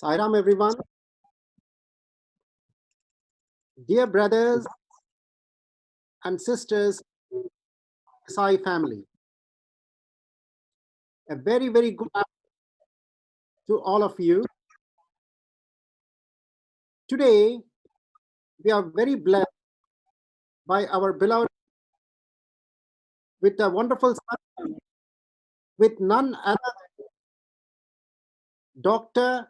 Sairam, everyone. Dear brothers and sisters, Sai family, a very, very good afternoon to all of you. Today, we are very blessed by our beloved with a wonderful son, with none other than Dr.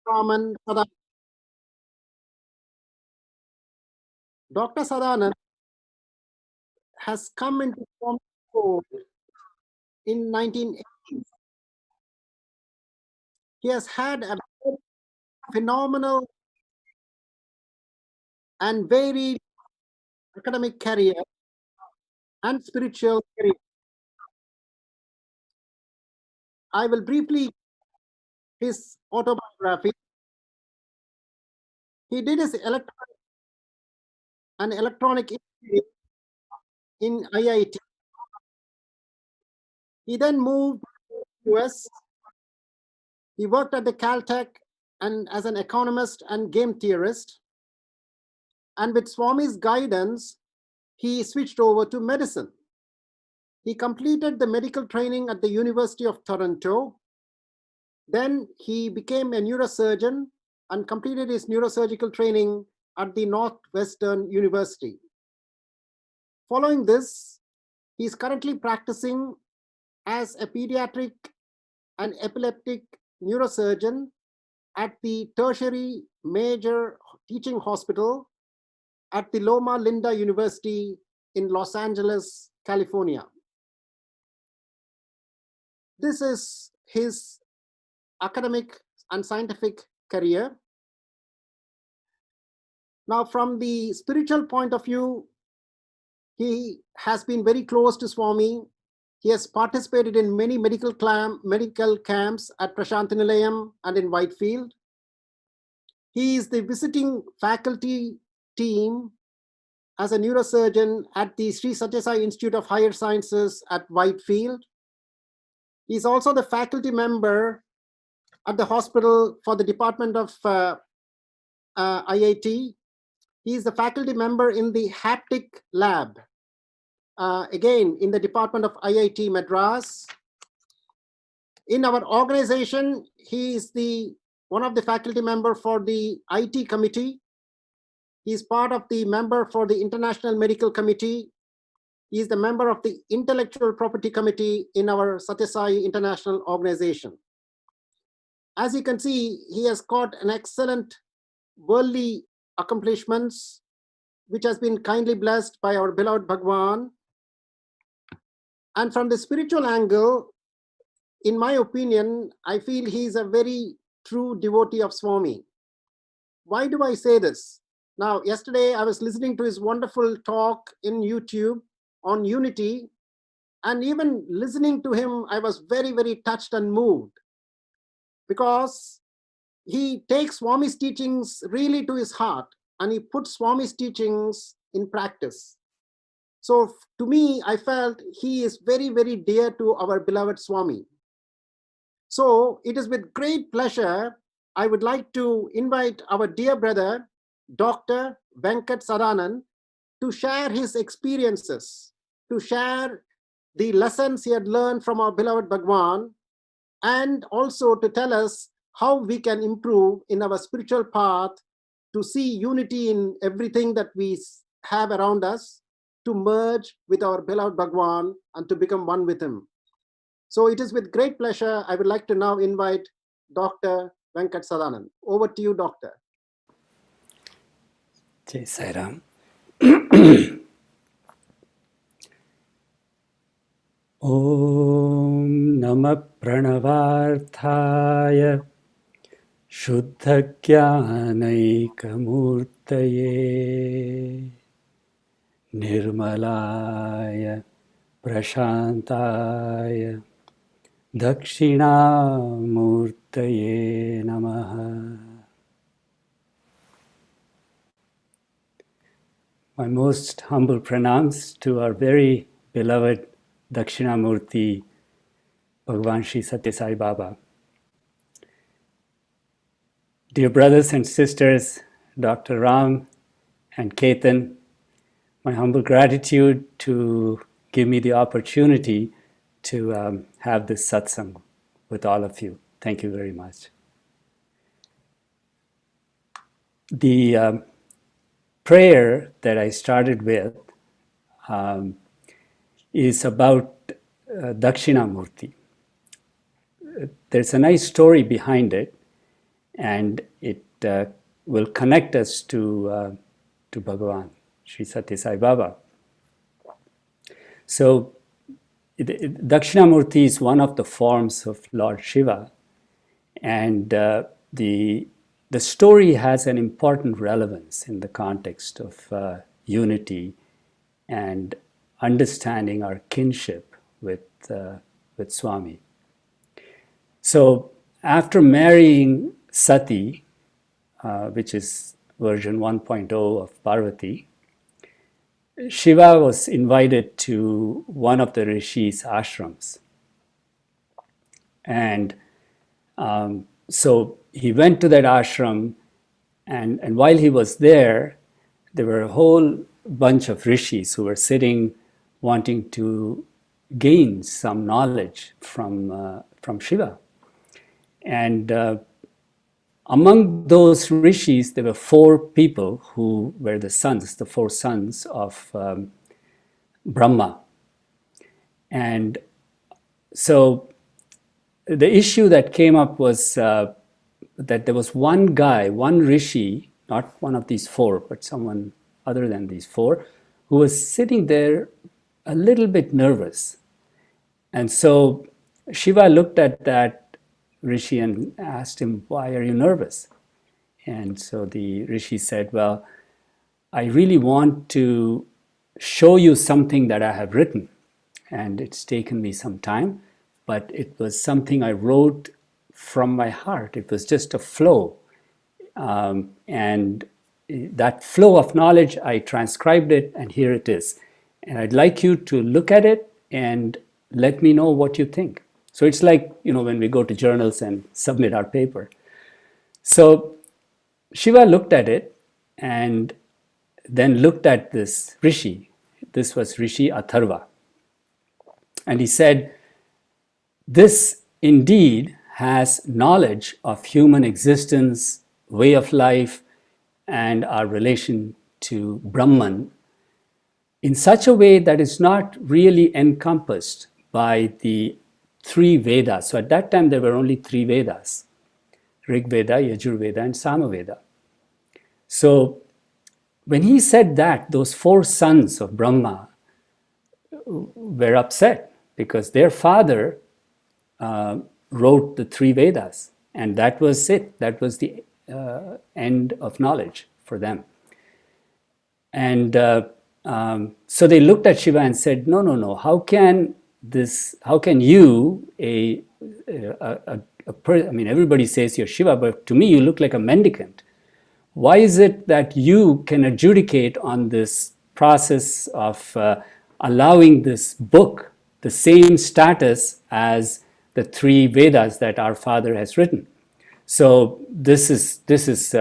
Sadanand. Dr. Sadanand has come into form in 1980s. He has had a phenomenal and varied academic career and spiritual career. I will briefly his autobiography. He did his electronic engineering in IIT. He then moved to the US. He worked at the Caltech and as an economist and game theorist. And with Swami's guidance, he switched over to medicine. He completed the medical training at the University of Toronto. Then he became a neurosurgeon and completed his neurosurgical training at the Northwestern University. Following this, he is currently practicing as a pediatric and epileptic neurosurgeon at the tertiary major teaching hospital at the Loma Linda University in Los Angeles, California. This is his academic and scientific career. Now, from the spiritual point of view, he has been very close to Swami. He has participated in many medical camps at Prashantinilayam and in Whitefield. He is the visiting faculty team as a neurosurgeon at the Sri Sathya Sai Institute of Higher Sciences at Whitefield. He is also the faculty member at the hospital for the Department of IIT. He is the faculty member in the haptic lab, again in the Department of IIT Madras. In our organization, he is one of the faculty member for the IT committee. He is part of the member for the International Medical Committee. He is the member of the Intellectual Property Committee in our Sathya Sai International organization. As you can see, he has got an excellent worldly accomplishments, which has been kindly blessed by our beloved Bhagwan. And from the spiritual angle, in my opinion, I feel he is a very true devotee of Swami. Why do I say this? Now, yesterday I was listening to his wonderful talk in YouTube on unity, and even listening to him, I was very, very touched and moved, because he takes Swami's teachings really to his heart, and he puts Swami's teachings in practice. So to me, I felt he is very, very dear to our beloved Swami. So it is with great pleasure I would like to invite our dear brother, Dr. Venkat Sadanand, to share his experiences, to share the lessons he had learned from our beloved Bhagwan, and also to tell us how we can improve in our spiritual path to see unity in everything that we have around us, to merge with our beloved Bhagwan and to become one with him. So it is with great pleasure I would like to now invite Dr. Venkat Sadanand. Over to you, Doctor. Jai Sairam. Om Namah Pranavarthaya Shuddha-Jnanaikamurtaye Nirmalaya Prashantaya Dakshinamurtaye Namaha. My most humble pranams to our very beloved Dakshinamurti, Bhagavan Sri Sathya Sai Baba. Dear brothers and sisters, Dr. Ram and Ketan, my humble gratitude to give me the opportunity to have this satsang with all of you. Thank you very much. The prayer that I started with is about Dakshinamurti. There's a nice story behind it, and it will connect us to Bhagavan, Sri Sathya Sai Baba. So, Dakshinamurti is one of the forms of Lord Shiva, and the story has an important relevance in the context of unity and understanding our kinship with Swami. So, after marrying Sati, which is version 1.0 of Parvati, Shiva was invited to one of the rishis' ashrams. And so he went to that ashram, and while he was there were a whole bunch of rishis who were sitting wanting to gain some knowledge from Shiva. And among those rishis, there were 4 people who were the 4 sons of Brahma. And so the issue that came up was that there was one guy, one rishi, not one of these 4, but someone other than these 4, who was sitting there a little bit nervous. And so Shiva looked at that rishi and asked him, "Why are you nervous?" And so the rishi said, "Well, I really want to show you something that I have written, and it's taken me some time, but it was something I wrote from my heart. It was just a flow. And that flow of knowledge, I transcribed it, and here it is. And I'd like you to look at it and let me know what you think." So it's like, when we go to journals and submit our paper. So Shiva looked at it and then looked at this rishi. This was Rishi Atharva. And he said, "This indeed has knowledge of human existence, way of life, and our relation to Brahman in such a way that is not really encompassed by the 3 Vedas." So at that time, there were only 3 Vedas: Rig Veda, Yajur Veda, and Samaveda. So when he said that, those 4 sons of Brahma were upset because their father wrote the 3 Vedas, and that was it. That was the end of knowledge for them. And so they looked at Shiva and said, no, how can you, everybody says you're Shiva, but to me you look like a mendicant. Why is it that you can adjudicate on this process of allowing this book the same status as the 3 Vedas that our father has written? So this is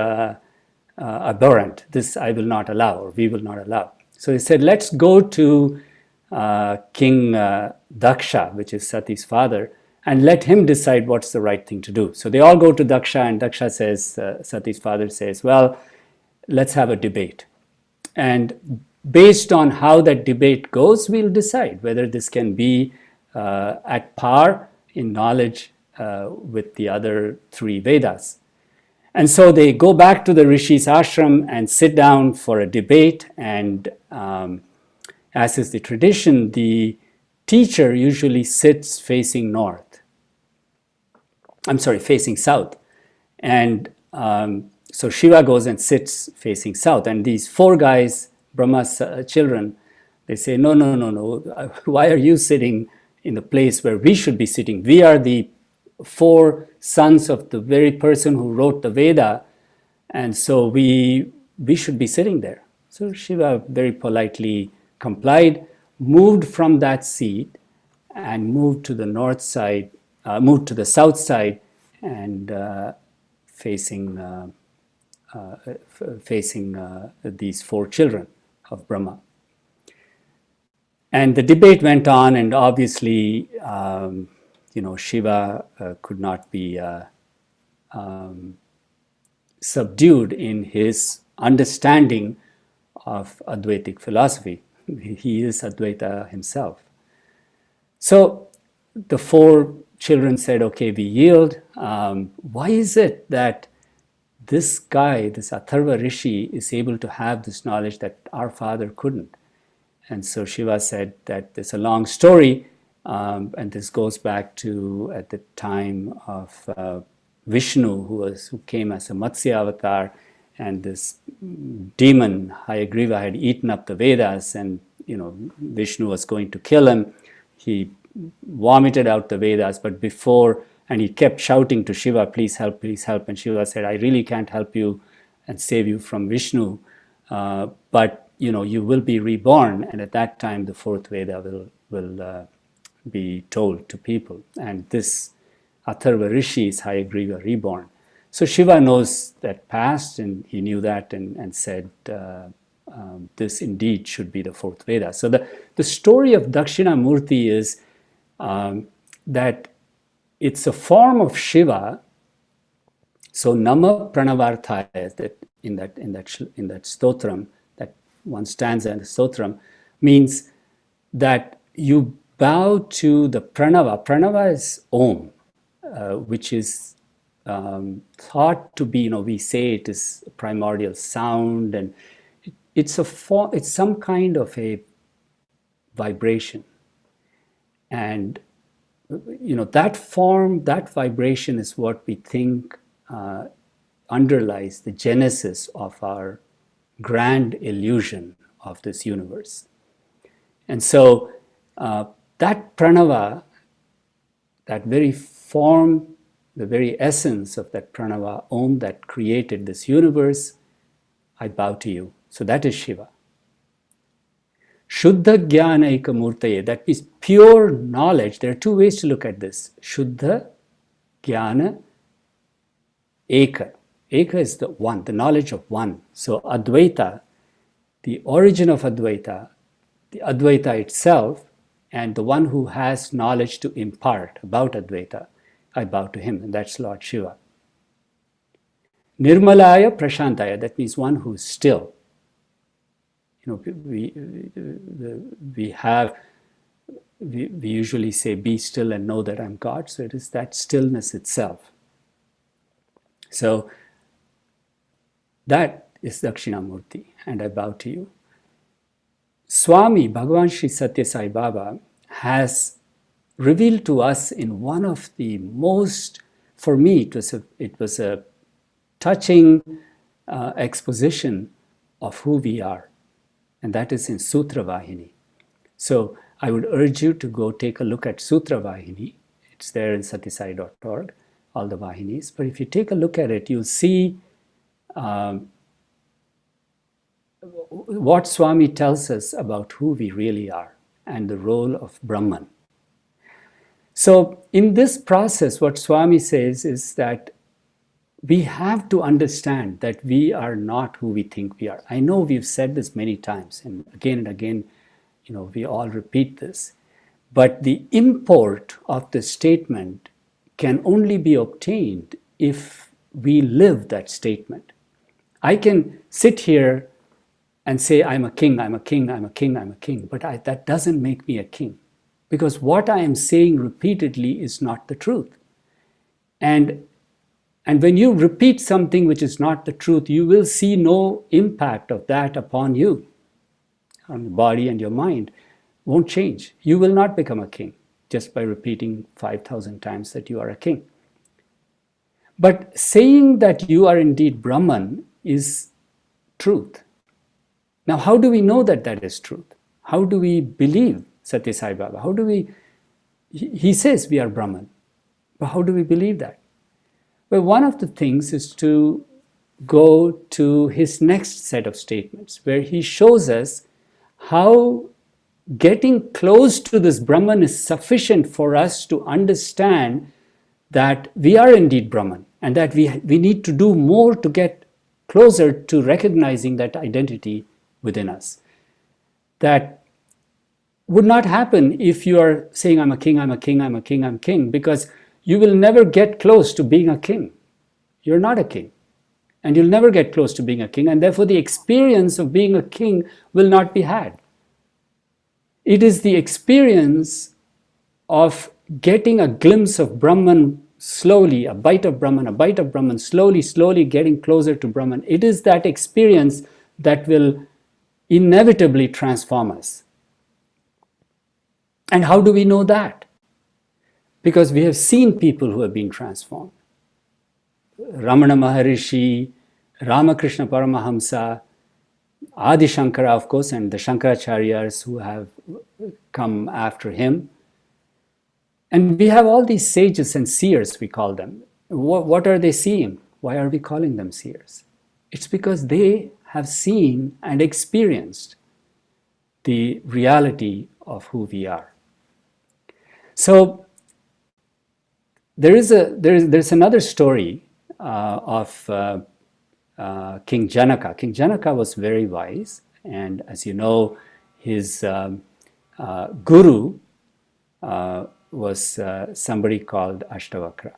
abhorrent. This I will not allow, or we will not allow. So he said, let's go to King Daksha, which is Sati's father, and let him decide what's the right thing to do. So they all go to Daksha, and Daksha says, Sati's father says, well, let's have a debate. And based on how that debate goes, we'll decide whether this can be at par in knowledge with the other 3 Vedas. And so they go back to the Rishi's ashram and sit down for a debate. And as is the tradition, the teacher usually sits facing facing south. And so Shiva goes and sits facing south. And these 4 guys, Brahma's children, they say, no, why are you sitting in the place where we should be sitting? We are the 4 sons of the very person who wrote the Veda, and so we should be sitting there. So Shiva very politely complied, moved from that seat, and moved to the south side, and facing these four children of Brahma. And the debate went on, and obviously, Shiva could not be subdued in his understanding of Advaitic philosophy. He is Advaita himself. So the four children said, okay, we yield. Why is it that this guy, this Atharva Rishi, is able to have this knowledge that our father couldn't? And so Shiva said that there's a long story, and this goes back to at the time of Vishnu, who came as a Matsya avatar, and this demon Hayagriva had eaten up the Vedas, and Vishnu was going to kill him. He vomited out the Vedas, but before, and he kept shouting to Shiva, please help, please help. And Shiva said, I really can't help you and save you from Vishnu, but you will be reborn, and at that time the fourth Veda will be told to people. And this Atharva Rishi is Hayagriva reborn. So Shiva knows that past, and he knew that, and said, this indeed should be the fourth Veda. So the story of Dakshinamurti is that it's a form of Shiva. So Nama Pranavarthaya, that in that stotram, that one stanza in the stotram, means that you bow to the Pranava. Pranava is Om, which is thought to be, we say it is primordial sound, and it's some kind of a vibration. And that form, that vibration is what we think underlies the genesis of our grand illusion of this universe. And so that pranava, that very form, the very essence of that pranava, Om, that created this universe, I bow to you. So that is Shiva. Shuddha Jnana Eka Murtaye, that means pure knowledge. There are two ways to look at this. Shuddha Jnana Eka. Eka is the one, the knowledge of one. So Advaita, the origin of Advaita, the Advaita itself, and the one who has knowledge to impart about Advaita, I bow to him, and that's Lord Shiva. Nirmalaya Prashantaya, that means one who is still. We usually say, be still and know that I'm God. So it is that stillness itself. So that is Dakshinamurti, and I bow to you. Swami Bhagavan Sri Sathya Sai Baba has revealed to us in one of the most, for me, it was a touching exposition of who we are, and that is in Sutra Vahini. So I would urge you to go take a look at Sutra Vahini. It's there in satyasai.org, all the Vahinis. But if you take a look at it, you'll see what Swami tells us about who we really are and the role of Brahman. So in this process, what Swami says is that we have to understand that we are not who we think we are. I know we've said this many times, and again, we all repeat this. But the import of the statement can only be obtained if we live that statement. I can sit here and say, I'm a king, I'm a king, I'm a king, I'm a king, but that doesn't make me a king, because what I am saying repeatedly is not the truth. And when you repeat something which is not the truth, you will see no impact of that upon you, on the body and your mind. Won't change. You will not become a king just by repeating 5,000 times that you are a king. But saying that you are indeed Brahman is truth. Now, how do we know that that is truth? How do we believe Sathya Sai Baba? How do we, he says we are Brahman, but how do we believe that? Well, one of the things is to go to his next set of statements, where he shows us how getting close to this Brahman is sufficient for us to understand that we are indeed Brahman, and that we need to do more to get closer to recognizing that identity within us. That would not happen if you are saying, I'm a king, I'm a king, I'm a king, I'm king, because you will never get close to being a king. You're not a king. And you'll never get close to being a king, and therefore the experience of being a king will not be had. It is the experience of getting a glimpse of Brahman slowly, a bite of Brahman, slowly, slowly getting closer to Brahman. It is that experience that will inevitably transform us. And how do we know that? Because we have seen people who have been transformed. Ramana Maharishi, Ramakrishna Paramahamsa, Adi Shankara, of course, and the Shankaracharyas who have come after him. And we have all these sages and seers, we call them. What are they seeing? Why are we calling them seers? It's because they have seen and experienced the reality of who we are. So there's another story of King Janaka. King Janaka was very wise, and as you know, his guru was somebody called Ashtavakra.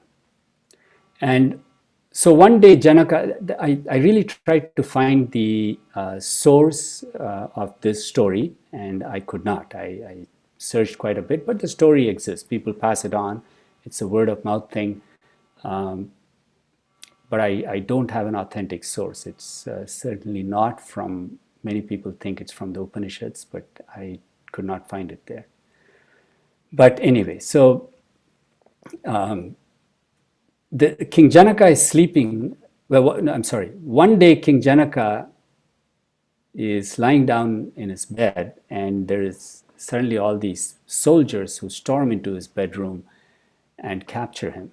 And so one day Janaka, I really tried to find the source of this story, and I could not. I searched quite a bit, but the story exists. People pass it on. It's a word of mouth thing. But I don't have an authentic source. It's certainly not from, many people think it's from the Upanishads, but I could not find it there. But anyway, so the King Janaka is sleeping. Well, no, I'm sorry. One day King Janaka is lying down in his bed, and there is suddenly all these soldiers who storm into his bedroom and capture him.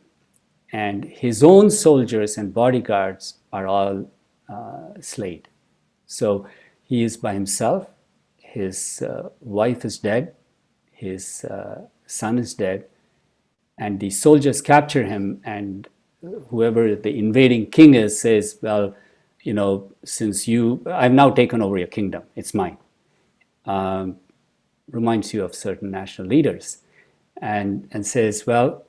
And his own soldiers and bodyguards are all slayed. So he is by himself. His wife is dead. His son is dead. And the soldiers capture him, and whoever the invading king is says, well, you know, since I've now taken over your kingdom, it's mine. Reminds you of certain national leaders, and says, well,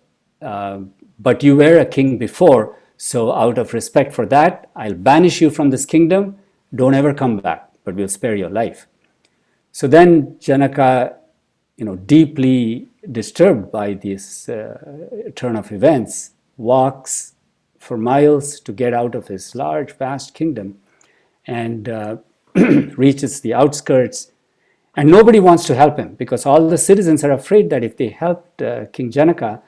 but you were a king before, so out of respect for that, I'll banish you from this kingdom. Don't ever come back, but we'll spare your life. So then Janaka, deeply disturbed by this turn of events, walks for miles to get out of his large, vast kingdom, and reaches the outskirts. And nobody wants to help him, because all the citizens are afraid that if they helped King Janaka,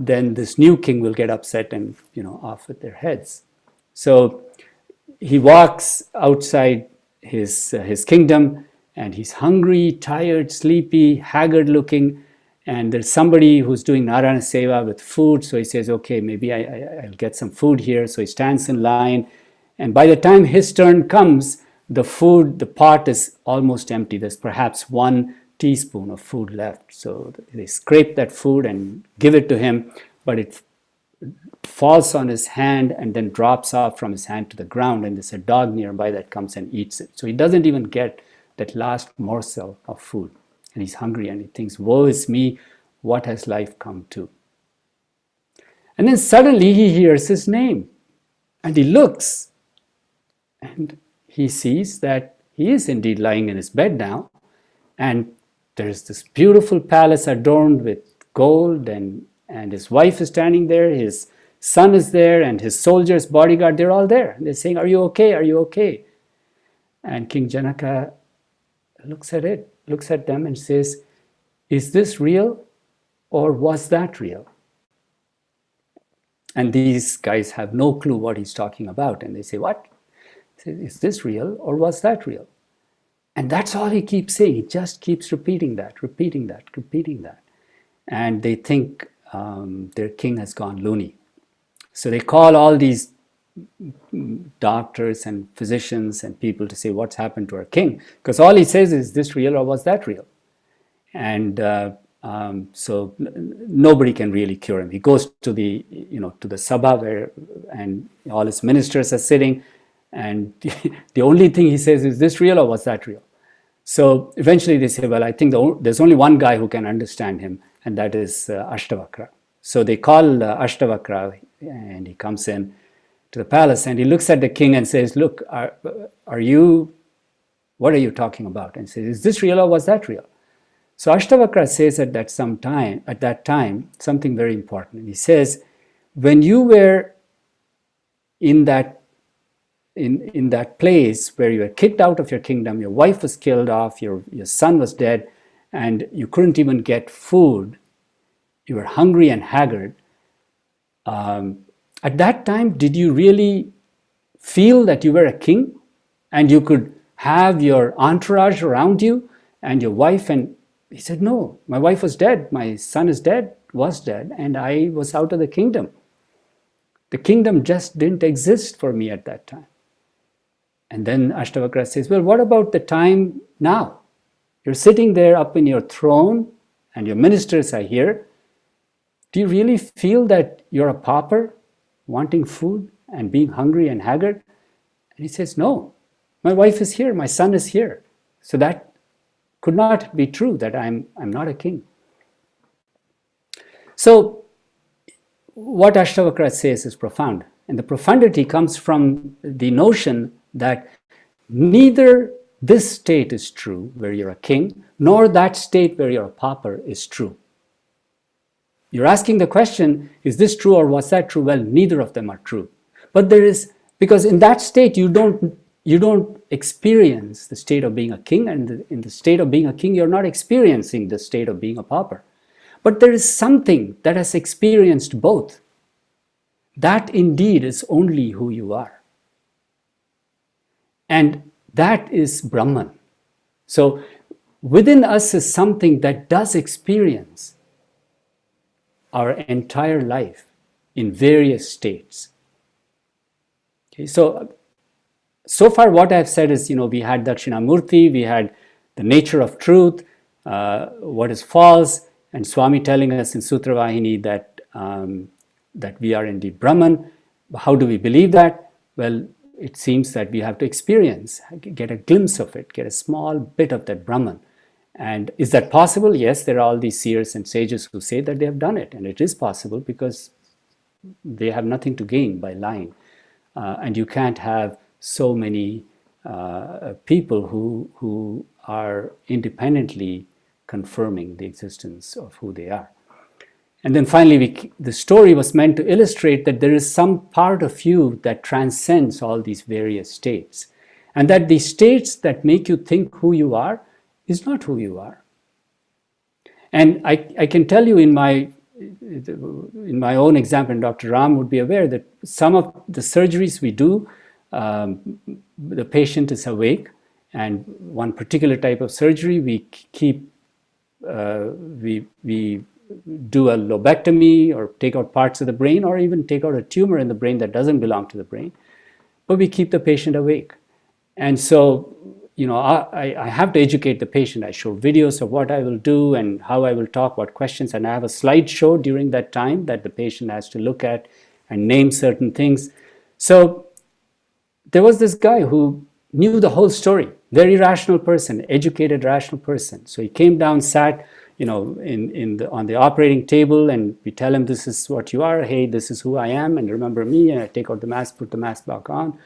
then this new king will get upset and off with their heads. So he walks outside his kingdom, and he's hungry, tired, sleepy, haggard looking, and there's somebody who's doing Narayana Seva with food. So he says, okay, maybe I'll get some food here. So he stands in line, and by the time his turn comes, the pot is almost empty. There's perhaps 1 teaspoon of food left. So they scrape that food and give it to him, but it falls on his hand and then drops off from his hand to the ground, and there's a dog nearby that comes and eats it. So he doesn't even get that last morsel of food, and he's hungry, and he thinks, woe is me, what has life come to? And then suddenly he hears his name, and he looks, and he sees that he is indeed lying in his bed now, and there's this beautiful palace adorned with gold, and his wife is standing there, his son is there, and his soldiers, bodyguard, they're all there. And they're saying, are you okay? Are you okay? And King Janaka looks at them and says, is this real, or was that real? And these guys have no clue what he's talking about. And they say, what? He says, is this real, or was that real? And that's all he keeps saying. He just keeps repeating that. And they think their king has gone loony. So they call all these doctors and physicians and people to say, what's happened to our king? Because all he says is this real, or was that real? And So nobody can really cure him. He goes to the, to the Sabha where, and all his ministers are sitting, and the only thing he says is, this real or was that real? So eventually they say, well, I think there's only one guy who can understand him, and that is Ashtavakra. So they call Ashtavakra, and he comes in to the palace, and he looks at the king and says, look, what are you talking about? And says, is this real or was that real? So Ashtavakra says at that time, something very important. He says, when you were in that place where you were kicked out of your kingdom, your wife was killed off, your son was dead, and you couldn't even get food, you were hungry and haggard. At that time, did you really feel that you were a king and you could have your entourage around you and your wife? And he said, no, my wife was dead, my son was dead, and I was out of the kingdom. The kingdom just didn't exist for me at that time. And then Ashtavakra says, well, what about the time now? You're sitting there up in your throne and your ministers are here. Do you really feel that you're a pauper wanting food and being hungry and haggard? And he says, no, my wife is here, my son is here. So that could not be true, that I'm not a king. So what Ashtavakra says is profound. And the profundity comes from the notion that neither this state is true, where you're a king, nor that state where you're a pauper is true. You're asking the question, is this true or was that true? Well, neither of them are true. But there is, because in that state you don't experience the state of being a king, and in the state of being a king, you're not experiencing the state of being a pauper. But there is something that has experienced both. That indeed is only who you are. And that is Brahman. So within us is something that does experience our entire life in various states. Okay, so far what I've said is, we had Dakshinamurti, we had the nature of truth, what is false, and Swami telling us in Sutra Vahini that we are indeed Brahman. How do we believe that? Well, it seems that we have to experience, get a glimpse of it, get a small bit of that Brahman. And is that possible? Yes, there are all these seers and sages who say that they have done it, and it is possible because they have nothing to gain by lying. And you can't have so many people who are independently confirming the existence of who they are. And then finally, the story was meant to illustrate that there is some part of you that transcends all these various states, and that the states that make you think who you are is not who you are. And I can tell you in my own example, and Dr. Ram would be aware that some of the surgeries we do, the patient is awake, and one particular type of surgery we do a lobectomy or take out parts of the brain, or even take out a tumor in the brain that doesn't belong to the brain, but we keep the patient awake. And so, I have to educate the patient. I show videos of what I will do and how I will talk, what questions, and I have a slideshow during that time that the patient has to look at and name certain things. So there was this guy who knew the whole story, very rational person, educated, rational person. So he came down, sat, on the operating table, and we tell him, this is what you are, hey, this is who I am, and remember me, and I take out the mask, put the mask back on,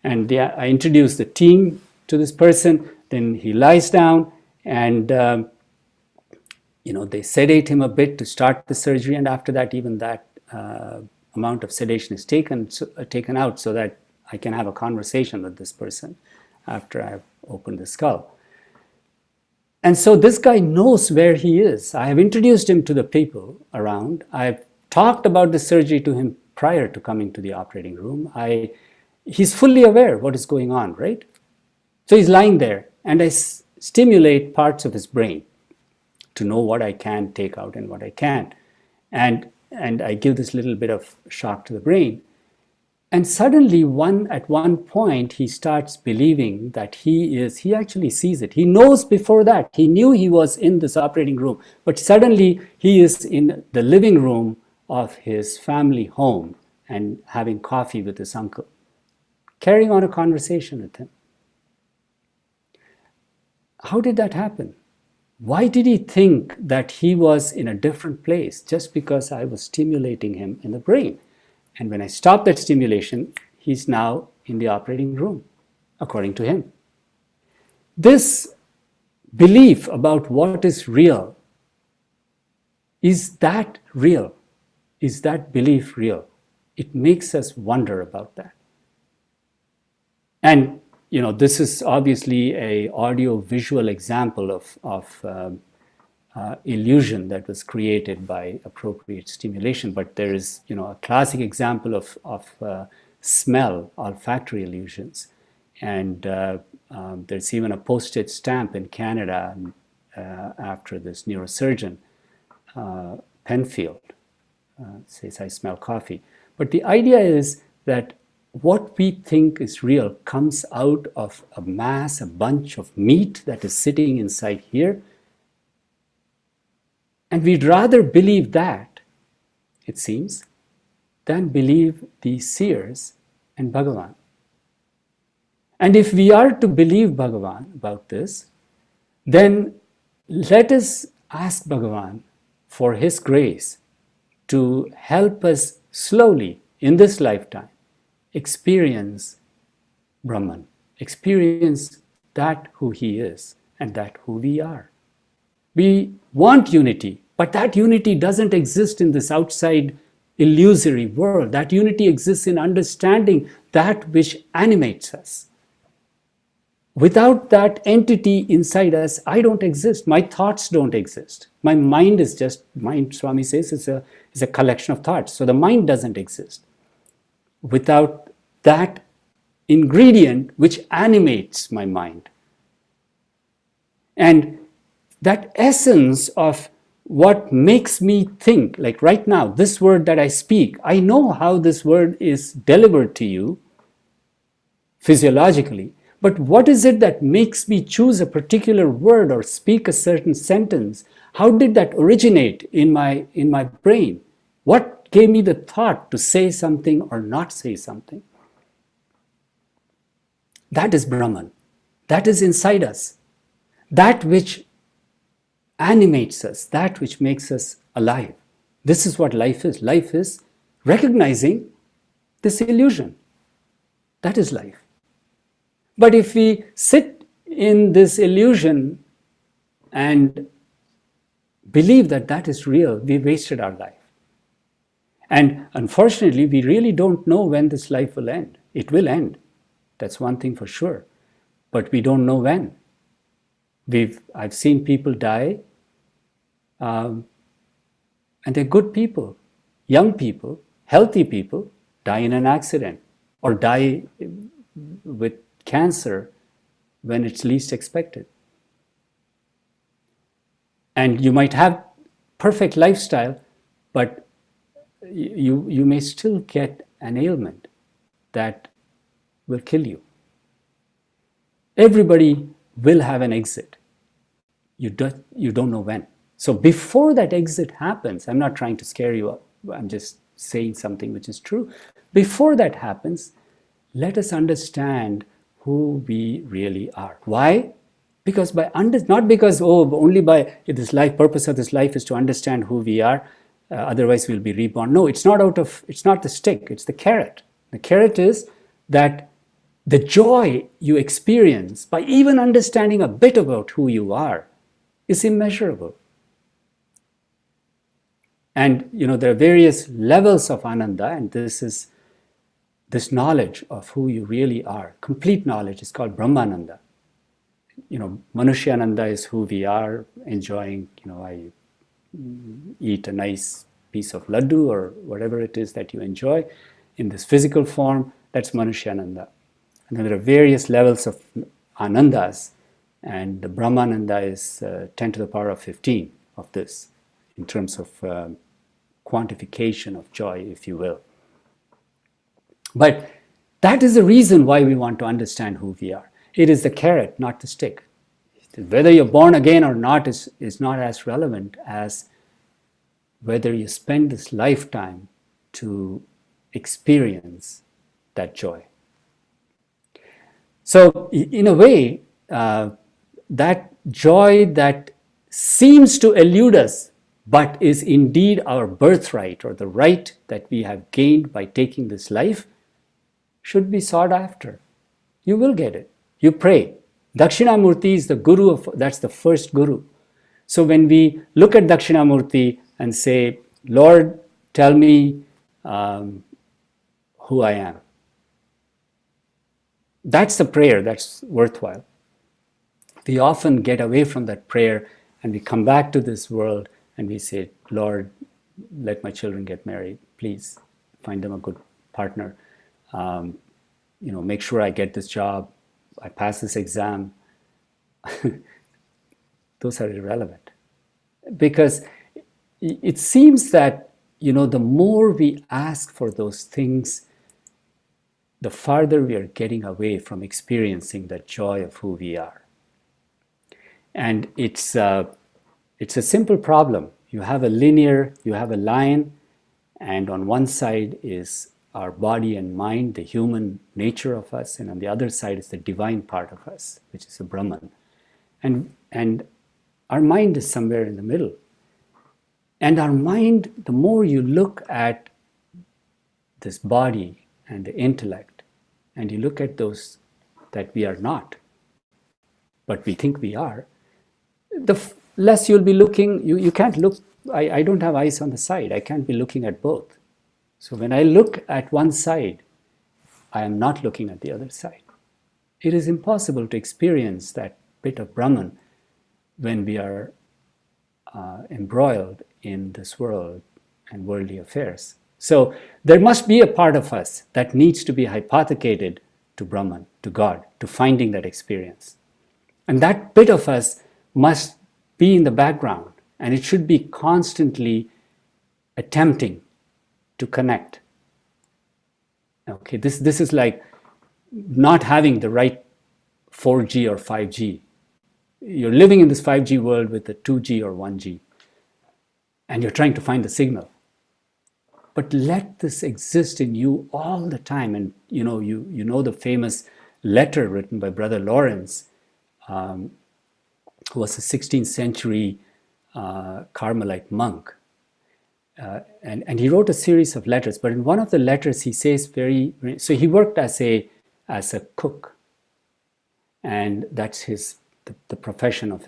and I introduce the team to this person. Then he lies down, and they sedate him a bit to start the surgery, and after that, even that amount of sedation is taken out so that I can have a conversation with this person after I've opened the skull. And so this guy knows where he is. I have introduced him to the people around. I've talked about the surgery to him prior to coming to the operating room. He's fully aware what is going on, right? So he's lying there, and I stimulate parts of his brain to know what I can take out and what I can't. And I give this little bit of shock to the brain. And suddenly at one point he starts believing that he actually sees it. He knows before that, he knew he was in this operating room, but suddenly he is in the living room of his family home and having coffee with his uncle, carrying on a conversation with him. How did that happen? Why did he think that he was in a different place? Just because I was stimulating him in the brain. And when I stopped that stimulation, he's now in the operating room, according to him. This belief about what is real, is that real? Is that belief real? It makes us wonder about that. And this is obviously a audio-visual example of illusion that was created by appropriate stimulation. But there is, a classic example of smell, olfactory illusions, and there's even a postage stamp in Canada after this neurosurgeon Penfield says, "I smell coffee." But the idea is that what we think is real comes out of a mass, a bunch of meat that is sitting inside here. And we'd rather believe that, it seems, than believe the seers and Bhagavan. And if we are to believe Bhagavan about this, then let us ask Bhagavan for his grace to help us slowly in this lifetime experience Brahman, experience that who he is and that who we are. We want unity, but that unity doesn't exist in this outside illusory world. That unity exists in understanding that which animates us. Without that entity inside us, I don't exist. My thoughts don't exist. My mind is just, mind, Swami says, is a collection of thoughts. So the mind doesn't exist. Without that ingredient which animates my mind. And that essence of what makes me think, like right now, this word that I speak, I know how this word is delivered to you physiologically, but what is it that makes me choose a particular word or speak a certain sentence? How did that originate in my brain? What gave me the thought to say something or not say something? That is Brahman. That is inside us. That which animates us, that which makes us alive. This is what life is. Life is recognizing this illusion. That is life. But if we sit in this illusion and believe that that is real, we wasted our life. And unfortunately, we really don't know when this life will end. It will end. That's one thing for sure. But we don't know when. I've seen people die, and they're good people, young people, healthy people, die in an accident or die with cancer when it's least expected. And you might have perfect lifestyle, but you may still get an ailment that will kill you. Everybody will have an exit. You don't know when. So before that exit happens, I'm not trying to scare you up, I'm just saying something which is true. Before that happens, let us understand who we really are. Why? Because not because, only by this life, purpose of this life is to understand who we are, otherwise we'll be reborn. No, it's not the stick, it's the carrot. The carrot is that the joy you experience by even understanding a bit about who you are is immeasurable. And there are various levels of ananda, and this knowledge of who you really are, complete knowledge, is called Brahmananda. Manushyananda is who we are, enjoying, I eat a nice piece of laddu or whatever it is that you enjoy in this physical form, that's Manushyananda. And then there are various levels of anandas, and the Brahmananda is 10 to the power of 15 of this, in terms of quantification of joy, if you will. But that is the reason why we want to understand who we are. It is the carrot, not the stick. Whether you're born again or not is not as relevant as whether you spend this lifetime to experience that joy. So, in a way, that joy that seems to elude us, but is indeed our birthright or the right that we have gained by taking this life, should be sought after. You will get it. You pray. Dakshinamurti is the guru of, that's the first guru. So when we look at Dakshinamurti and say, Lord, tell me who I am, that's the prayer that's worthwhile. We often get away from that prayer and we come back to this world and we say, Lord, let my children get married. Please find them a good partner. Make sure I get this job. I pass this exam. Those are irrelevant. Because it seems that, the more we ask for those things, the farther we are getting away from experiencing the joy of who we are. And it's a simple problem. You have a line, and on one side is our body and mind, the human nature of us, and on the other side is the divine part of us, which is the Brahman. And our mind is somewhere in the middle. And our mind, the more you look at this body and the intellect, and you look at those that we are not, but we think we are, the less you'll be looking. You can't look, I don't have eyes on the side. I can't be looking at both. So when I look at one side, I am not looking at the other side. It is impossible to experience that bit of Brahman when we are embroiled in this world and worldly affairs. So there must be a part of us that needs to be hypothecated to Brahman, to God, to finding that experience. And that bit of us must be in the background, and it should be constantly attempting to connect. Okay, this is like not having the right 4G or 5G. You're living in this 5G world with the 2G or 1G, and you're trying to find the signal. But let this exist in you all the time. And you know the famous letter written by Brother Lawrence, who was a 16th century Carmelite monk. And he wrote a series of letters, but in one of the letters he says so he worked as a cook, and that's the profession of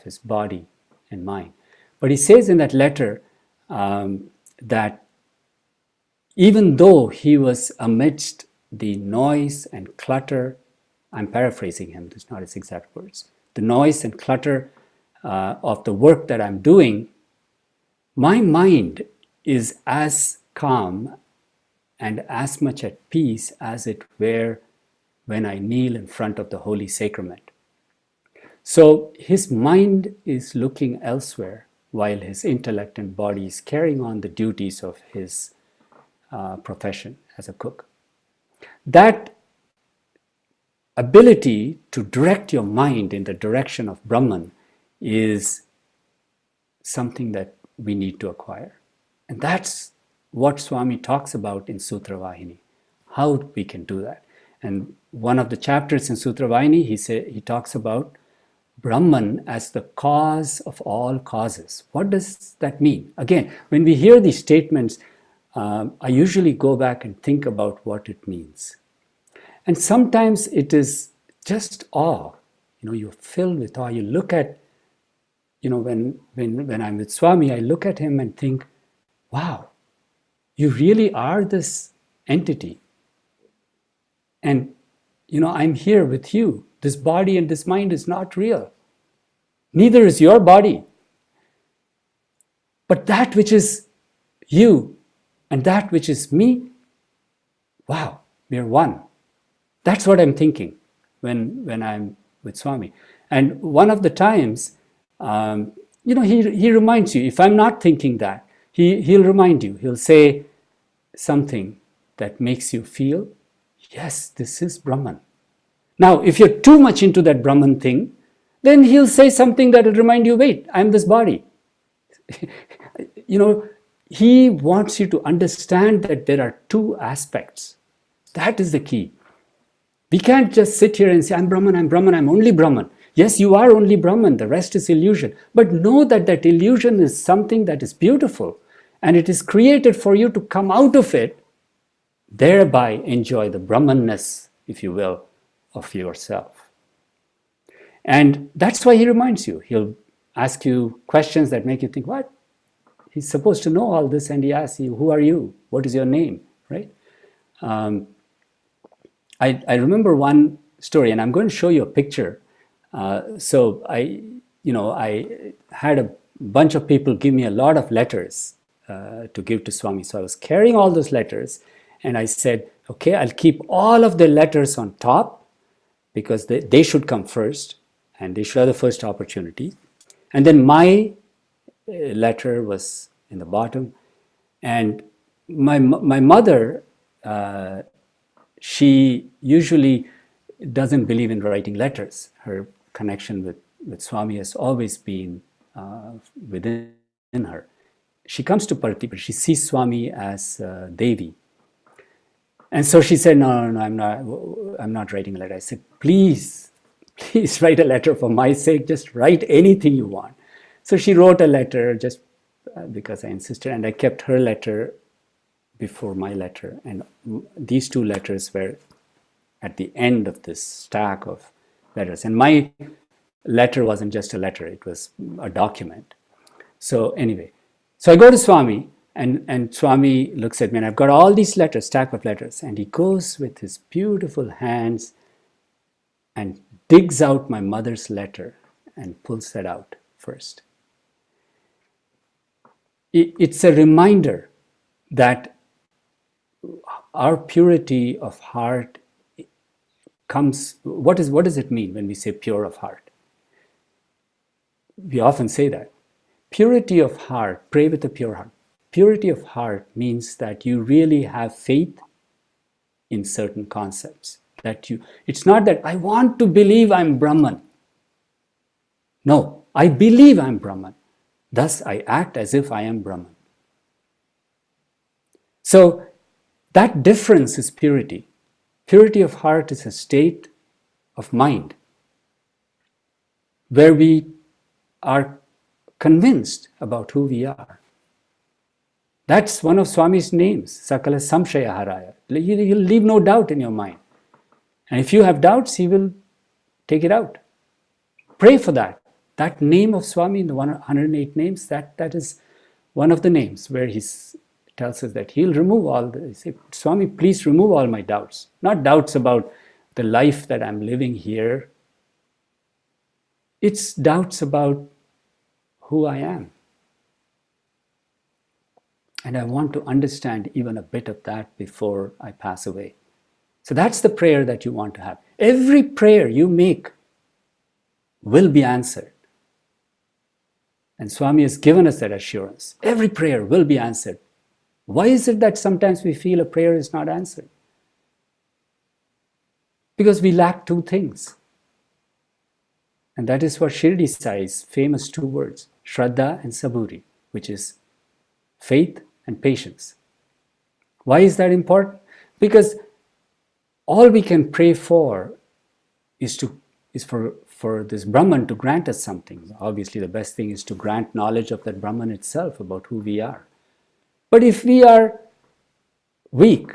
his body and mind. But he says in that letter that even though he was amidst the noise and clutter, I'm paraphrasing him, that's not his exact words, the noise and clutter of the work that I'm doing, my mind is as calm and as much at peace as it were when I kneel in front of the Holy Sacrament. So his mind is looking elsewhere while his intellect and body is carrying on the duties of his profession as a cook. That ability to direct your mind in the direction of Brahman is something that we need to acquire. And that's what Swami talks about in Sutra Vahini, how we can do that. And one of the chapters in Sutra Vahini, he talks about Brahman as the cause of all causes. What does that mean? Again, when we hear these statements, I usually go back and think about what it means. And sometimes it is just awe. You're filled with awe. You look at, when I'm with Swami, I look at him and think, wow, you really are this entity. And, I'm here with you. This body and this mind is not real. Neither is your body. But that which is you and that which is me, wow, we are one. That's what I'm thinking when I'm with Swami. And one of the times, he reminds you, if I'm not thinking that, he'll remind you, he'll say something that makes you feel, yes, this is Brahman. Now, if you're too much into that Brahman thing, then he'll say something that will remind you, wait, I'm this body. He wants you to understand that there are two aspects. That is the key. We can't just sit here and say, I'm Brahman, I'm only Brahman. Yes, you are only Brahman, the rest is illusion. But know that that illusion is something that is beautiful, and it is created for you to come out of it, thereby enjoy the Brahmanness, if you will, of yourself. And that's why he reminds you. He'll ask you questions that make you think, what? He's supposed to know all this, and he asks you, who are you? What is your name? Right? I remember one story, and I'm going to show you a picture. So I had a bunch of people give me a lot of letters to give to Swami. So I was carrying all those letters, and I said, okay, I'll keep all of the letters on top because they should come first, and they should have the first opportunity. And then my letter was in the bottom, and my mother, she usually doesn't believe in writing letters. Her connection with Swami has always been within her. She comes to Parthi, but she sees Swami as Devi. And so she said, no, I'm not writing a letter. I said, please write a letter for my sake. Just write anything you want. So she wrote a letter just because I insisted, and I kept her letter before my letter. And these two letters were at the end of this stack of letters. And my letter wasn't just a letter, it was a document. So anyway, so I go to Swami, and Swami looks at me, and I've got all these letters, stack of letters, and he goes with his beautiful hands and digs out my mother's letter and pulls that out first. It's a reminder that our purity of heart comes. What does it mean when we say pure of heart? We often say that. Purity of heart, pray with a pure heart. Purity of heart means that you really have faith in certain concepts. It's not that I want to believe I'm Brahman. No, I believe I'm Brahman. Thus, I act as if I am Brahman. So, that difference is purity. Purity of heart is a state of mind where we are convinced about who we are. That's one of Swami's names, Sakala Samshaya Haraya. He'll leave no doubt in your mind. And if you have doubts, he will take it out. Pray for that. That name of Swami in the 108 names, that is one of the names where he tells us that he'll remove all the, say, Swami, please remove all my doubts. Not doubts about the life that I'm living here. It's doubts about who I am. And I want to understand even a bit of that before I pass away. So that's the prayer that you want to have. Every prayer you make will be answered. And Swami has given us that assurance. Every prayer will be answered. Why is it that sometimes we feel a prayer is not answered? Because we lack two things. And that is what Shirdi Sai's famous two words, Shraddha and Saburi, which is faith and patience. Why is that important? Because all we can pray for is for this Brahman to grant us something. Obviously, the best thing is to grant knowledge of that Brahman itself, about who we are. But if we are weak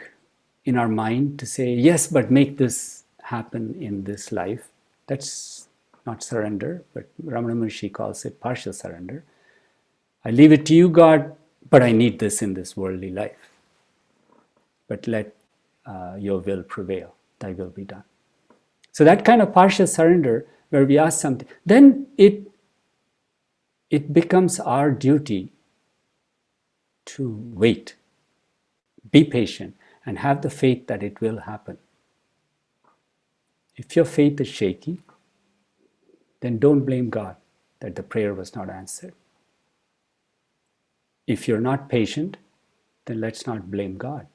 in our mind to say, yes, but make this happen in this life, that's not surrender, but Ramana Maharshi calls it partial surrender. I leave it to you, God, but I need this in this worldly life. But let your will prevail, thy will be done. So that kind of partial surrender where we ask something, then it becomes our duty to wait, be patient, and have the faith that it will happen. If your faith is shaky, then don't blame God that the prayer was not answered. If you're not patient, then let's not blame God.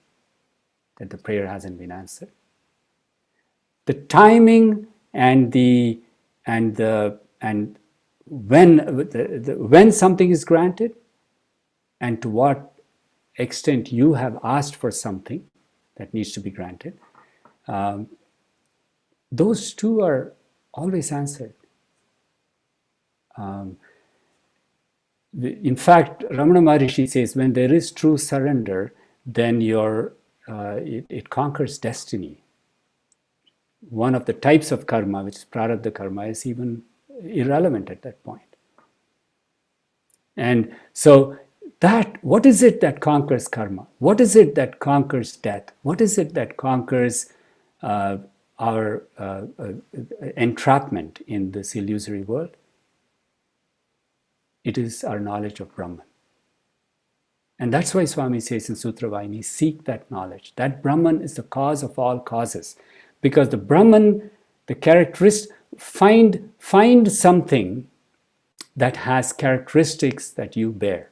that the prayer hasn't been answered. The timing and when something is granted, and to what extent you have asked for something that needs to be granted, those two are always answered. In fact, Ramana Maharishi says, when there is true surrender, then it conquers destiny. One of the types of karma, which is prarabdha karma, is even irrelevant at that point. And so what is it that conquers karma? What is it that conquers death? What is it that conquers our entrapment in this illusory world? It is our knowledge of Brahman. And that's why Swami says in Sutra Vahini, seek that knowledge. That Brahman is the cause of all causes. Because the Brahman, the characteristic, find something that has characteristics that you bear,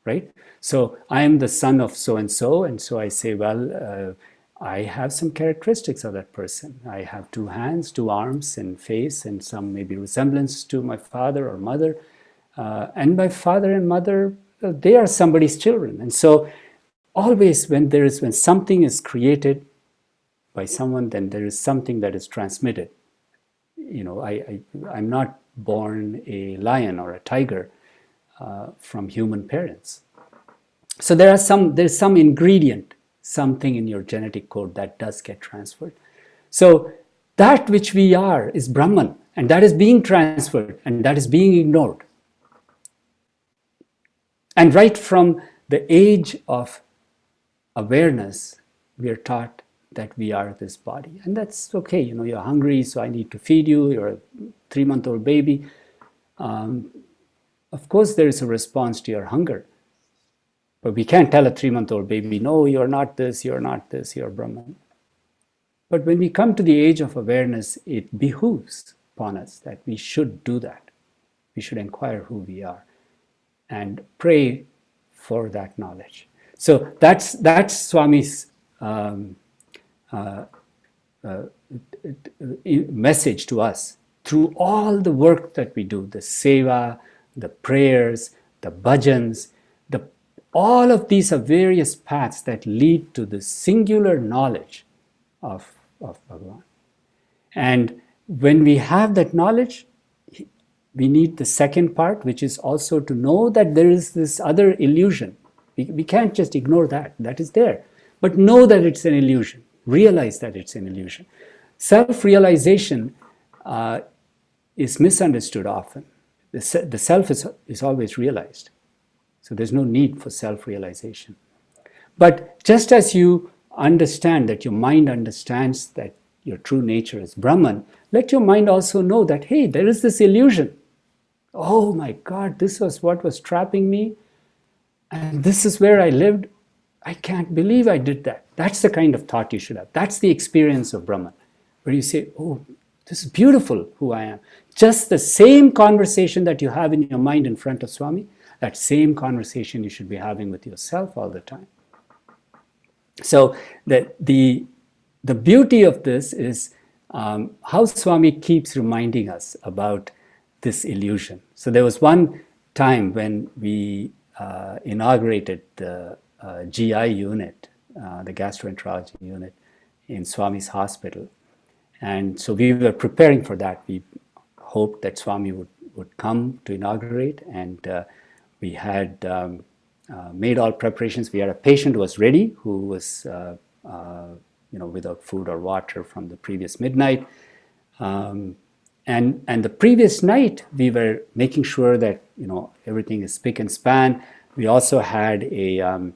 right? So I am the son of so-and-so, and so I say, well, I have some characteristics of that person. I have 2 hands, 2 arms, and face, and some maybe resemblance to my father or mother. And my father and mother, they are somebody's children. And so always when something is created by someone, then there is something that is transmitted. I'm not born a lion or a tiger from human parents. So there's some ingredient, something in your genetic code that does get transferred. So that which we are is Brahman, and that is being transferred, and that is being ignored. And right from the age of awareness, we are taught that we are this body. And that's okay, you're hungry, so I need to feed you. You're a 3-month-old baby. Of course, there is a response to your hunger. But we can't tell a 3-month-old baby, no, you're not this, you're Brahman. But when we come to the age of awareness, it behooves upon us that we should do that. We should inquire who we are and pray for that knowledge. So that's Swami's message to us through all the work that we do, the seva, the prayers, the bhajans, all of these are various paths that lead to the singular knowledge of Bhagavan. And when we have that knowledge, we need the second part, which is also to know that there is this other illusion. We can't just ignore that. That is there. But know that it's an illusion. Realize that it's an illusion. Self-realization is misunderstood often. The self is always realized. So there's no need for self-realization. But just as you understand that your mind understands that your true nature is Brahman, let your mind also know that, hey, there is this illusion. Oh my God, this was what was trapping me. And this is where I lived. I can't believe I did that. That's the kind of thought you should have. That's the experience of Brahman, where you say, oh, this is beautiful who I am. Just the same conversation that you have in your mind in front of Swami, that same conversation you should be having with yourself all the time. So the beauty of this is how Swami keeps reminding us about this illusion. So there was one time when we inaugurated the GI unit, the gastroenterology unit in Swami's hospital. And so we were preparing for that. We hoped that Swami would come to inaugurate, and we had made all preparations. We had a patient who was ready, who was without food or water from the previous midnight. And the previous night, we were making sure that everything is spick and span. We also had an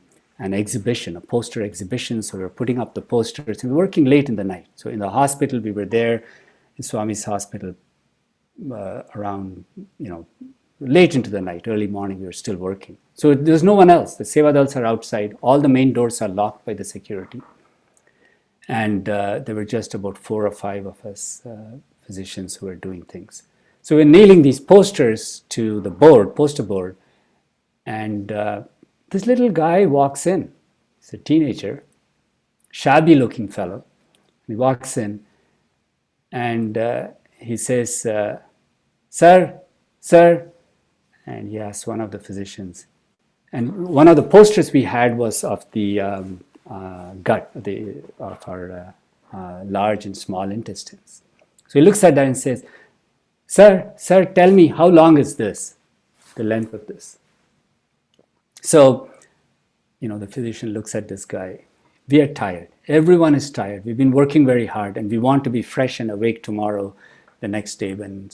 exhibition, a poster exhibition. So we were putting up the posters. We were working late in the night. So in the hospital, we were there in Swami's hospital around late into the night, early morning. We were still working. So there's no one else. The Sevadals are outside. All the main doors are locked by the security. And there were just about 4 or 5 of us physicians who were doing things. So we're nailing these posters to the board, poster board, and this little guy walks in. He's a teenager, shabby looking fellow. He walks in and he says, sir, sir, and he asks one of the physicians. And one of the posters we had was of the gut of our large and small intestines. So he looks at that and says, sir, sir, tell me, how long is this, the length of this? So, the physician looks at this guy. We are tired. Everyone is tired. We've been working very hard and we want to be fresh and awake tomorrow, the next day when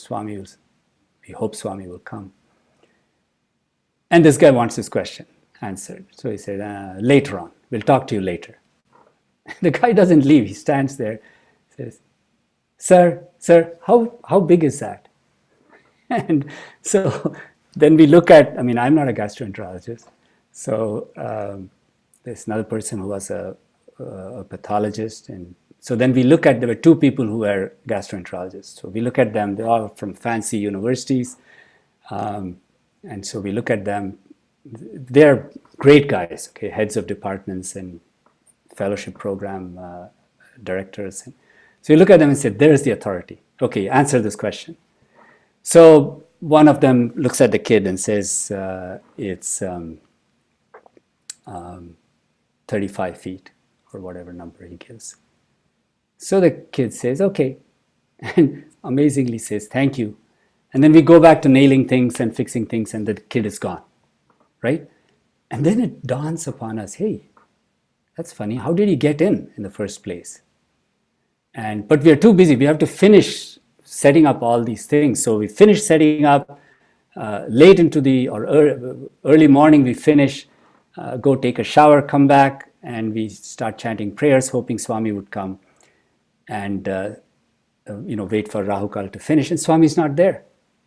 we hope Swami will come. And this guy wants his question answered. So he said, later on, we'll talk to you later. The guy doesn't leave. He stands there, says, sir, how big is that? And so then we look at, I'm not a gastroenterologist. So there's another person who was a pathologist. And so then we look at, there were two people who were gastroenterologists. So we look at them, they're all from fancy universities. And so we look at them, they're great guys, okay, heads of departments and fellowship program directors. So you look at them and say, there's the authority. Okay, answer this question. So one of them looks at the kid and says, it's 35 feet or whatever number he gives. So the kid says, okay, and amazingly says, thank you. And then we go back to nailing things and fixing things and the kid is gone, right? And then it dawns upon us, hey, that's funny. How did he get in the first place? But we are too busy. We have to finish setting up all these things. So we finish setting up late into early morning. We finish, go take a shower, come back, and we start chanting prayers, hoping Swami would come, and wait for Rahukal to finish. And Swami's not there.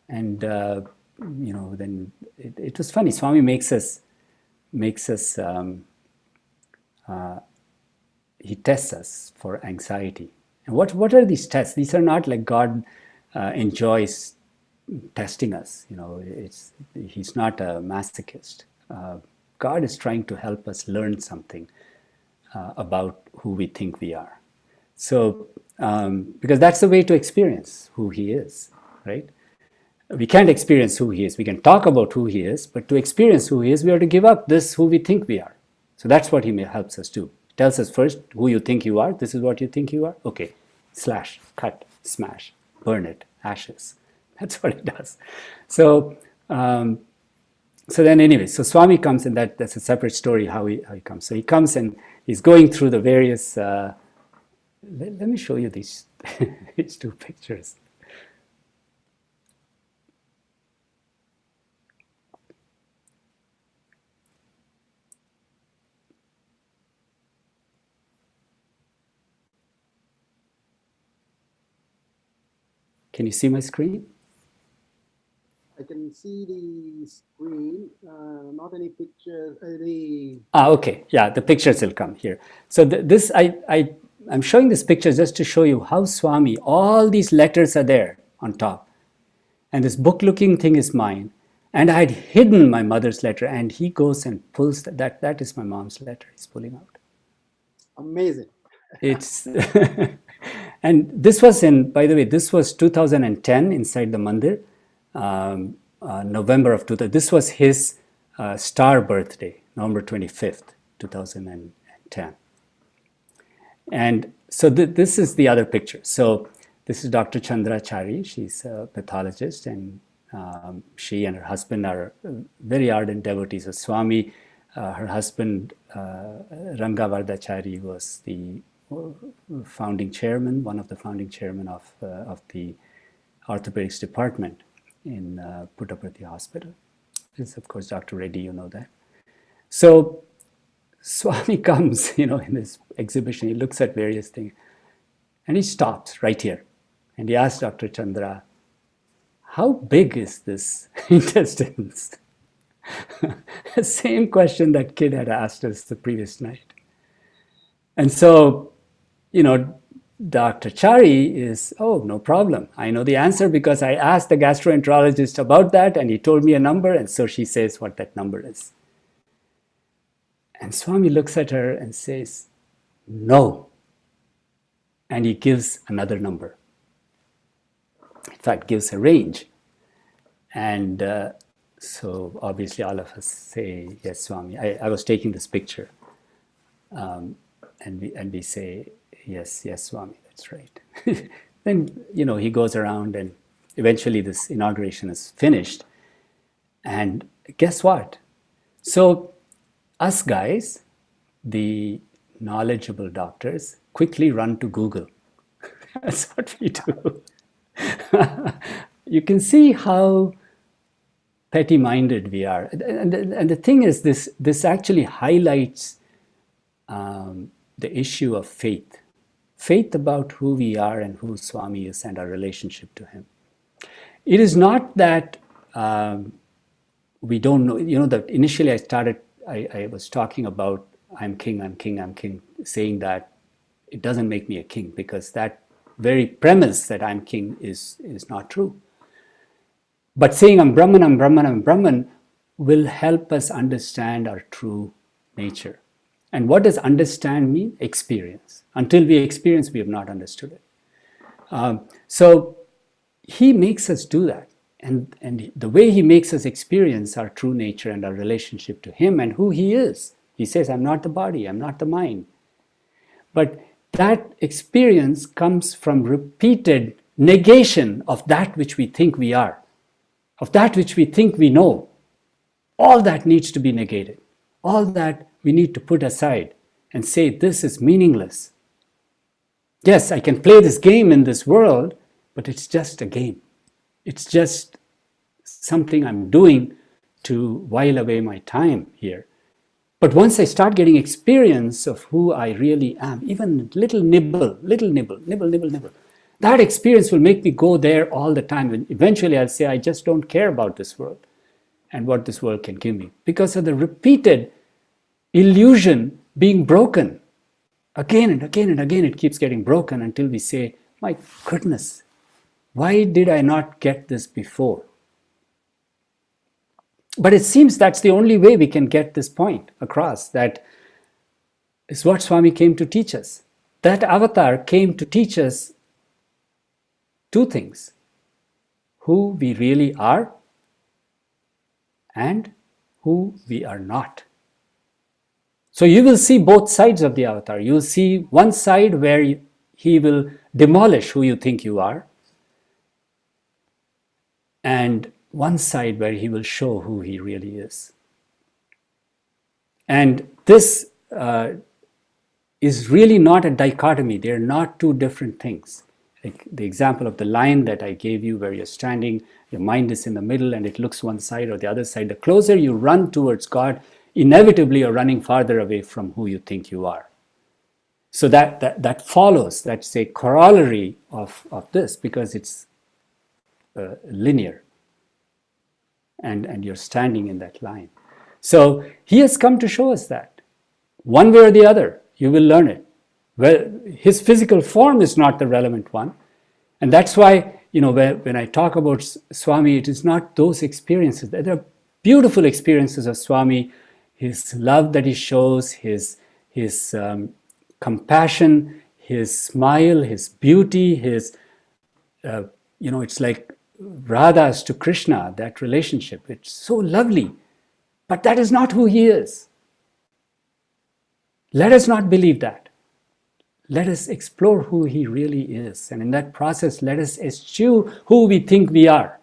And then it was funny. Swami makes us. He tests us for anxiety. And what are these tests? These are not like God enjoys testing us. He's not a masochist. God is trying to help us learn something about who we think we are. So, because that's the way to experience who He is, right? We can't experience who He is. We can talk about who He is, but to experience who He is, we have to give up this who we think we are. So that's what He helps us do. He tells us first who you think you are. This is what you think you are. Okay, slash, cut, smash, burn it, ashes. That's what He does. So, so then anyway, so Swami comes, and that's a separate story how he comes. So he comes and he's going through the various. Let me show you these these two pictures. Can you see my screen? I can see the screen, not any pictures. Okay, yeah, the pictures will come here. So I'm showing this picture just to show you how Swami, all these letters are there on top. And this book-looking thing is mine. And I had hidden my mother's letter, and he goes and pulls that is my mom's letter he's pulling out. Amazing. It's and this was by the way, this was 2010 inside the mandir, November of 2000. This was his star birthday, November 25th, 2010. And so this is the other picture. So this is Dr. Chandrachari. She's a pathologist, and she and her husband are very ardent devotees of Swami. Her husband, Rangavardachari, was the founding chairman, one of the founding chairmen of the orthopedics department in Puttaparthi Hospital. This is, of course, Dr. Reddy, you know that. So Swami comes, in this exhibition, he looks at various things, and he stops right here. And he asks Dr. Chandra, how big is this intestines? The same question that kid had asked us the previous night. And so, Dr. Chari is, oh, no problem. I know the answer because I asked the gastroenterologist about that and he told me a number, and so she says what that number is. And Swami looks at her and says, No. And he gives another number. In fact, gives a range. And so obviously all of us say, yes, Swami. I was taking this picture. And we say, yes, yes, Swami, that's right. Then, he goes around and eventually this inauguration is finished. And guess what? So us guys, the knowledgeable doctors, quickly run to Google. That's what we do. You can see how petty-minded we are. And the thing is, this actually highlights the issue of faith. Faith about who we are and who Swami is and our relationship to him. It is not that we don't know, that initially I was talking about I'm king, I'm king, I'm king, saying that it doesn't make me a king, because that very premise that I'm king is not true. But saying I'm Brahman, I'm Brahman, I'm Brahman will help us understand our true nature. And what does understand mean? Experience. Until we experience, we have not understood it. So he makes us do that. And the way he makes us experience our true nature and our relationship to him and who he is. He says, I'm not the body, I'm not the mind. But that experience comes from repeated negation of that which we think we are, of that which we think we know. All that needs to be negated. All that we need to put aside and say, this is meaningless. Yes, I can play this game in this world, but it's just a game. It's just something I'm doing to while away my time here. But once I start getting experience of who I really am, even little nibble, that experience will make me go there all the time. And eventually I'll say, I just don't care about this world and what this world can give me, because of the repeated illusion being broken. Again and again and again, it keeps getting broken until we say, my goodness, why did I not get this before? But it seems that's the only way we can get this point across. That is what Swami came to teach us. That avatar came to teach us two things: who we really are and who we are not. So you will see both sides of the avatar. You will see one side where he will demolish who you think you are, and one side where he will show who he really is. And this is really not a dichotomy. They're not two different things. Like the example of the line that I gave you, where you're standing, your mind is in the middle and it looks one side or the other side. The closer you run towards God, inevitably you're running farther away from who you think you are. So that follows, that's a corollary of this, because it's linear. And you're standing in that line. So he has come to show us that. One way or the other, you will learn it. Well, his physical form is not the relevant one. And that's why, when I talk about Swami, it is not those experiences. There are beautiful experiences of Swami, his love that he shows, his compassion, his smile, his beauty, his, it's like Radha's to Krishna, that relationship. It's so lovely. But that is not who he is. Let us not believe that. Let us explore who he really is. And in that process, let us eschew who we think we are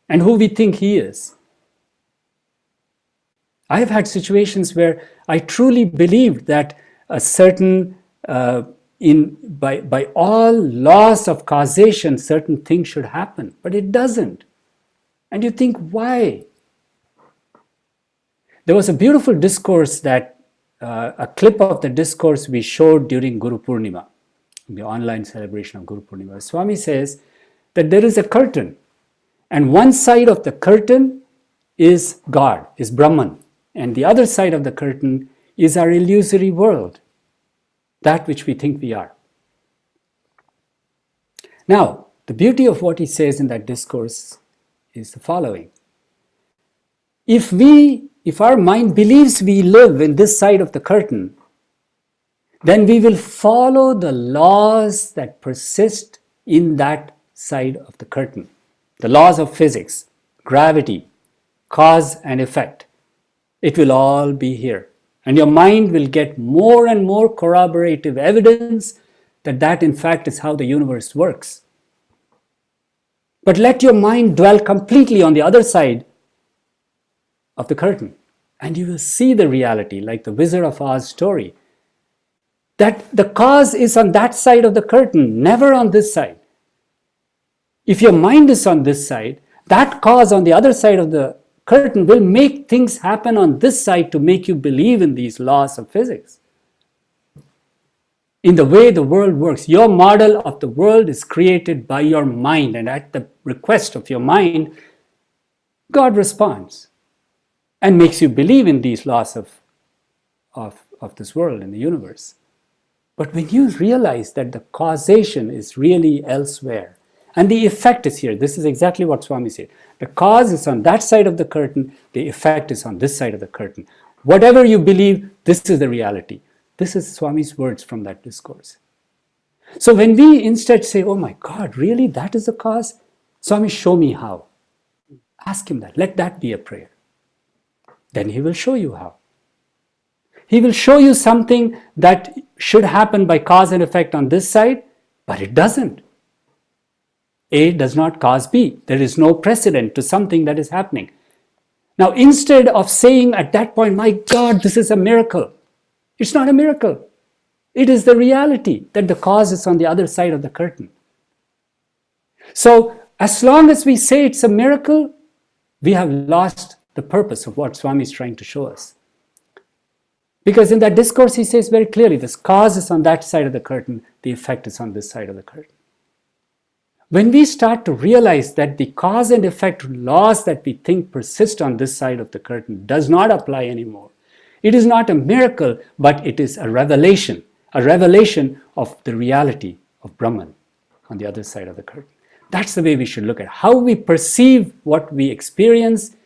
and who we think he is. I have had situations where I truly believed that a certain, by all laws of causation, certain things should happen, but it doesn't. And you think, why? There was a beautiful discourse that, a clip of the discourse we showed during Guru Purnima, the online celebration of Guru Purnima. Swami says that there is a curtain, and one side of the curtain is God, is Brahman, and the other side of the curtain is our illusory world, that which we think we are. Now, the beauty of what he says in that discourse is the following. If our mind believes we live in this side of the curtain, then we will follow the laws that persist in that side of the curtain. The laws of physics, gravity, cause and effect. It will all be here. And your mind will get more and more corroborative evidence that that in fact is how the universe works. But let your mind dwell completely on the other side of the curtain, and you will see the reality, like the Wizard of Oz story, that the cause is on that side of the curtain, never on this side. If your mind is on this side, that cause on the other side of the curtain will make things happen on this side to make you believe in these laws of physics. In the way the world works, your model of the world is created by your mind, and at the request of your mind, God responds and makes you believe in these laws of this world and the universe. But when you realize that the causation is really elsewhere, and the effect is here, this is exactly what Swami said. The cause is on that side of the curtain, the effect is on this side of the curtain. Whatever you believe, this is the reality. This is Swami's words from that discourse. So when we instead say, oh my God, really, that is the cause? Swami, show me how. Ask him that. Let that be a prayer. Then he will show you how. He will show you something that should happen by cause and effect on this side, but it doesn't. A does not cause B. There is no precedent to something that is happening. Now, instead of saying at that point, my God, this is a miracle, it's not a miracle. It is the reality that the cause is on the other side of the curtain. So, as long as we say it's a miracle, we have lost the purpose of what Swami is trying to show us. Because in that discourse, he says very clearly, this cause is on that side of the curtain, the effect is on this side of the curtain. When we start to realize that the cause and effect laws that we think persist on this side of the curtain does not apply anymore, it is not a miracle, but it is a revelation of the reality of Brahman on the other side of the curtain. That's the way we should look at it. How we perceive what we experience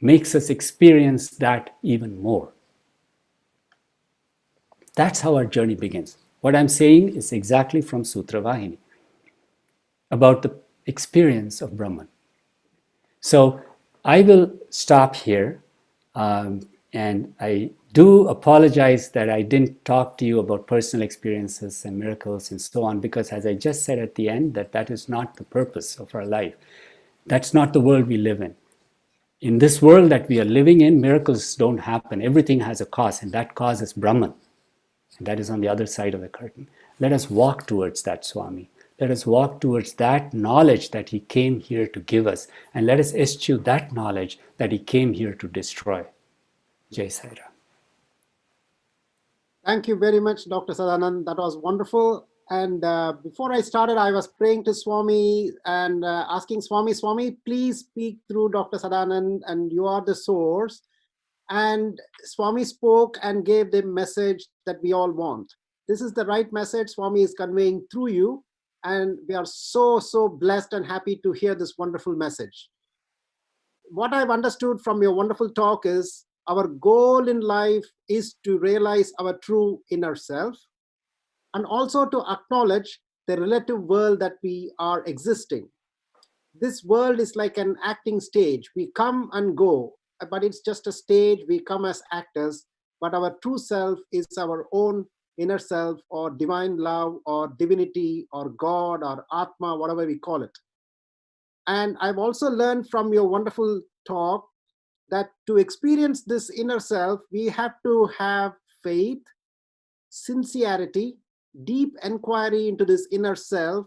makes us experience that even more. That's how our journey begins. What I'm saying is exactly from Sutra Vahini, about the experience of Brahman. So I will stop here, and I do apologize that I didn't talk to you about personal experiences and miracles and so on, because as I just said at the end, that is not the purpose of our life. That's not the world we live in. In this world that we are living in, miracles don't happen. Everything has a cause, and that cause is Brahman. And that is on the other side of the curtain. Let us walk towards that, Swami. Let us walk towards that knowledge that he came here to give us. And let us eschew that knowledge that he came here to destroy. Jai Sai Ram. Thank you very much, Dr. Sadanand. That was wonderful. And before I started, I was praying to Swami and asking Swami, please speak through Dr. Sadanand, and you are the source. And Swami spoke and gave the message that we all want. This is the right message Swami is conveying through you. And we are so blessed and happy to hear this wonderful message. What I've understood from your wonderful talk is our goal in life is to realize our true inner self, and also to acknowledge the relative world that we are existing. This world is like an acting stage. We come and go, but it's just a stage. We come as actors, but our true self is our own inner self, or divine love, or divinity, or God, or Atma, whatever we call it. And I've also learned from your wonderful talk that to experience this inner self, we have to have faith, sincerity, deep inquiry into this inner self,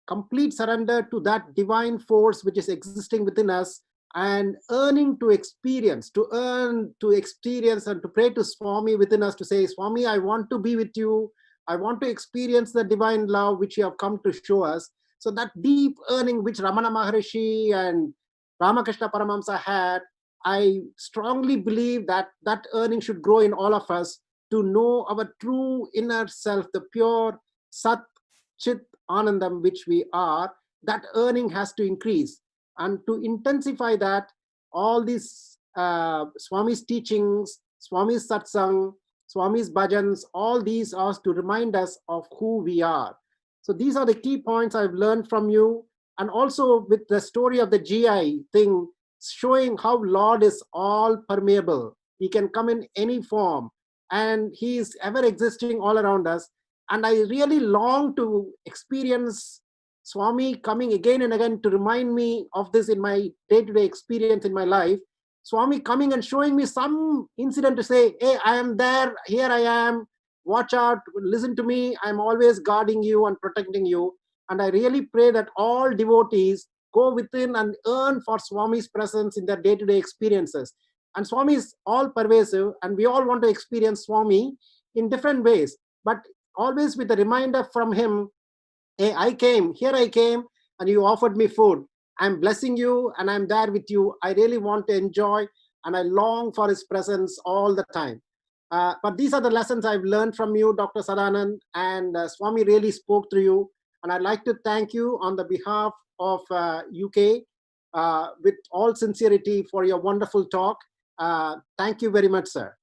complete surrender to that divine force which is existing within us, and earning to experience, and to pray to Swami within us, to say, Swami, I want to be with you. I want to experience the divine love which you have come to show us. So that deep earning which Ramana Maharishi and Ramakrishna Paramahamsa had, I strongly believe that that earning should grow in all of us, to know our true inner self, the pure Sat Chit Anandam which we are. That earning has to increase. And to intensify that, all these Swami's teachings, Swami's satsang, Swami's bhajans, all these are to remind us of who we are. So these are the key points I've learned from you. And also with the story of the GI thing, showing how Lord is all permeable. He can come in any form and he is ever existing all around us. And I really long to experience Swami coming again and again to remind me of this in my day-to-day experience in my life. Swami coming and showing me some incident to say, hey, I am there, here I am, watch out, listen to me, I'm always guarding you and protecting you. And I really pray that all devotees go within and earn for Swami's presence in their day-to-day experiences. And Swami is all pervasive, and we all want to experience Swami in different ways, but always with a reminder from him, hey, here I came, and you offered me food. I'm blessing you, and I'm there with you. I really want to enjoy, and I long for his presence all the time. But these are the lessons I've learned from you, Dr. Sadanand, and Swami really spoke through you. And I'd like to thank you on the behalf of UK with all sincerity for your wonderful talk. Thank you very much, sir.